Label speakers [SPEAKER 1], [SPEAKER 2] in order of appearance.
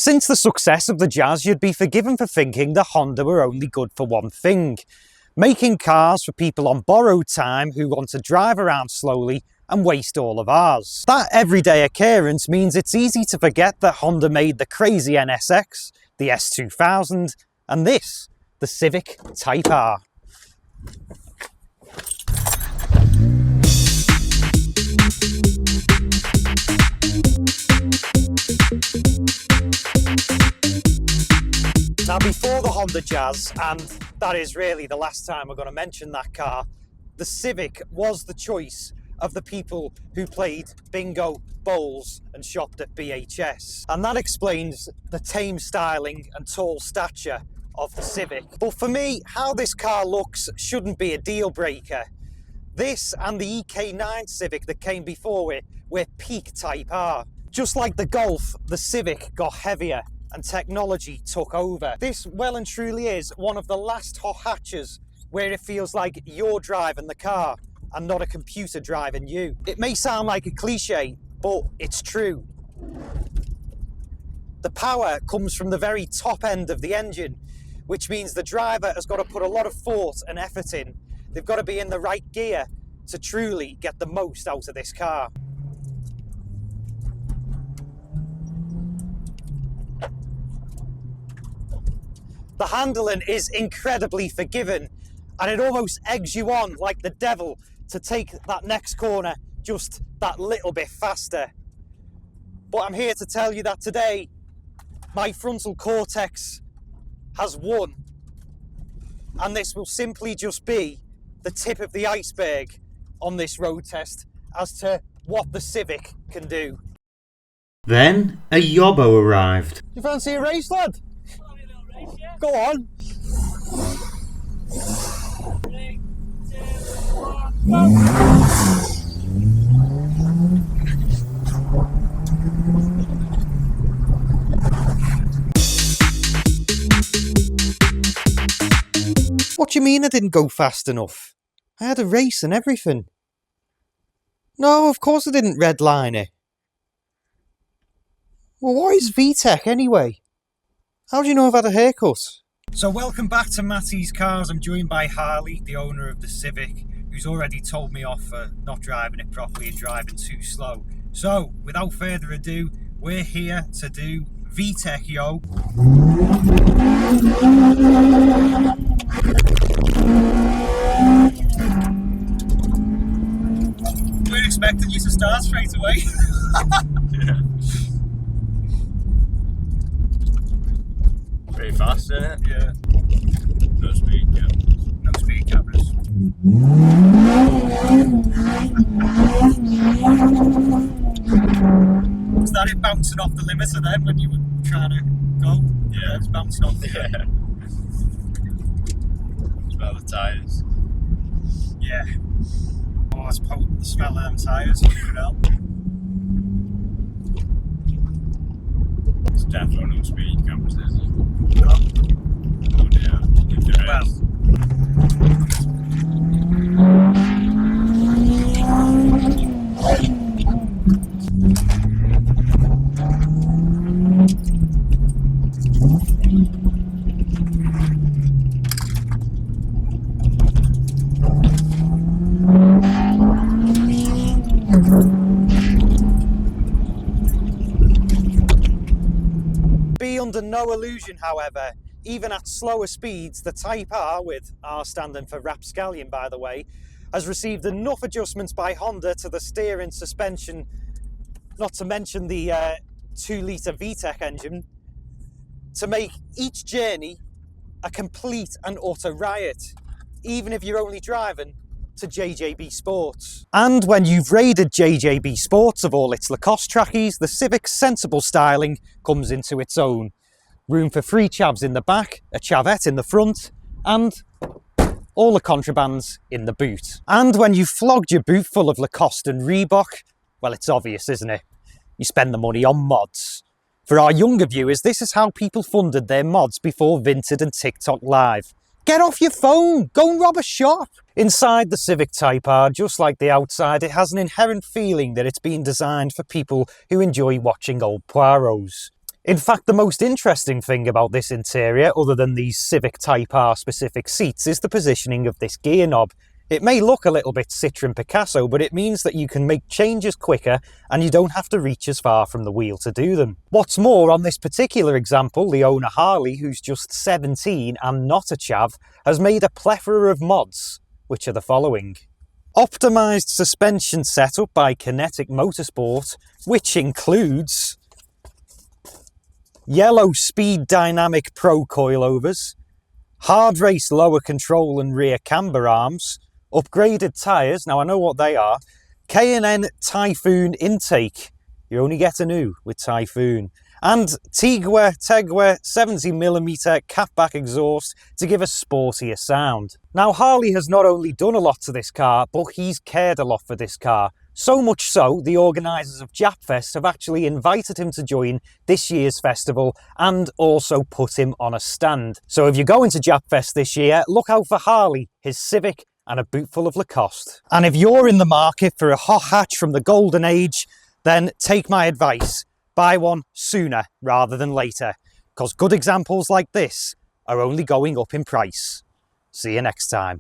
[SPEAKER 1] Since the success of the Jazz, you'd be forgiven for thinking that Honda were only good for one thing: making cars for people on borrowed time who want to drive around slowly and waste all of ours. That everyday occurrence means it's easy to forget that Honda made the crazy NSX, the S2000, and this, the Civic Type R. Now, before the Honda Jazz, and that is really the last time we're going to mention that car, the Civic was the choice of the people who played bingo, bowls and shopped at BHS. And that explains the tame styling and tall stature of the Civic. But for me, how this car looks shouldn't be a deal breaker. This and the EK9 Civic that came before it were peak Type R. Just like the Golf, the Civic got heavier and technology took over. This well and truly is one of the last hot hatches where it feels like you're driving the car and not a computer driving you. It may sound like a cliche, but it's true. The power comes from the very top end of the engine, which means the driver has got to put a lot of thought and effort in. They've got to be in the right gear to truly get the most out of this car. The handling is incredibly forgiving, and it almost eggs you on like the devil to take that next corner just that little bit faster. But I'm here to tell you that today, my frontal cortex has won, and this will simply just be the tip of the iceberg on this road test as to what the Civic can do.
[SPEAKER 2] Then a yobbo arrived.
[SPEAKER 1] You fancy a race, lad? Go on.
[SPEAKER 3] 3, 2, 1, go!
[SPEAKER 1] What do you mean I didn't go fast enough? I had a race and everything. No, of course I didn't redline it. Well, what is VTEC anyway? How do you know I've had a haircut? So welcome back to Matty's Cars. I'm joined by Harley, the owner of the Civic, who's already told me off for not driving it properly and driving too slow. So, without further ado, we're here to do VTEC, yo. We're expecting you to start straight away.
[SPEAKER 4] Yeah. Pretty fast, isn't it? Yeah. No speed cameras.
[SPEAKER 1] No speed cameras. Was that it bouncing off the limiter then when you were trying to go? Yeah, it's bouncing off the
[SPEAKER 4] Yeah. Smell the tyres.
[SPEAKER 1] Yeah. Oh, it's potent, the smell of them tyres, you know.
[SPEAKER 4] It's definitely no speed cameras, is it?
[SPEAKER 1] No.
[SPEAKER 4] Oh dear. If there
[SPEAKER 1] Well.
[SPEAKER 4] is.
[SPEAKER 1] Be under no illusion, however, even at slower speeds, the Type R, with R standing for rapscallion by the way, has received enough adjustments by Honda to the steering, suspension, not to mention the 2-litre VTEC engine, to make each journey a complete and utter riot, even if you're only driving to JJB Sports. And when you've raided JJB Sports of all its Lacoste trackies, the Civic's sensible styling comes into its own. Room for 3 chavs in the back, a chavette in the front, and all the contrabands in the boot. And when you've flogged your boot full of Lacoste and Reebok, well, it's obvious, isn't it? You spend the money on mods. For our younger viewers, this is how people funded their mods before Vinted and TikTok Live. Get off your phone, go and rob a shop. Inside the Civic Type R, just like the outside, it has an inherent feeling that it's been designed for people who enjoy watching old Poirots. In fact, the most interesting thing about this interior, other than these Civic Type R specific seats, is the positioning of this gear knob. It may look a little bit Citroen Picasso, but it means that you can make changes quicker and you don't have to reach as far from the wheel to do them. What's more, on this particular example, the owner Harley, who's just 17 and not a chav, has made a plethora of mods, which are the following. Optimised suspension setup by Kinetic Motorsport, which includes yellow Speed Dynamic Pro coilovers, hard race lower control and rear camber arms, upgraded tyres, now I know what they are, K&N Typhoon intake, you only get a new with Typhoon, and Tegua 70mm catback exhaust to give a sportier sound. Now Harley has not only done a lot to this car, but he's cared a lot for this car. So much so, the organisers of Japfest have actually invited him to join this year's festival and also put him on a stand. So if you're going to Japfest this year, look out for Harley, his Civic and a boot full of Lacoste. And if you're in the market for a hot hatch from the golden age, then take my advice. Buy one sooner rather than later, because good examples like this are only going up in price. See you next time.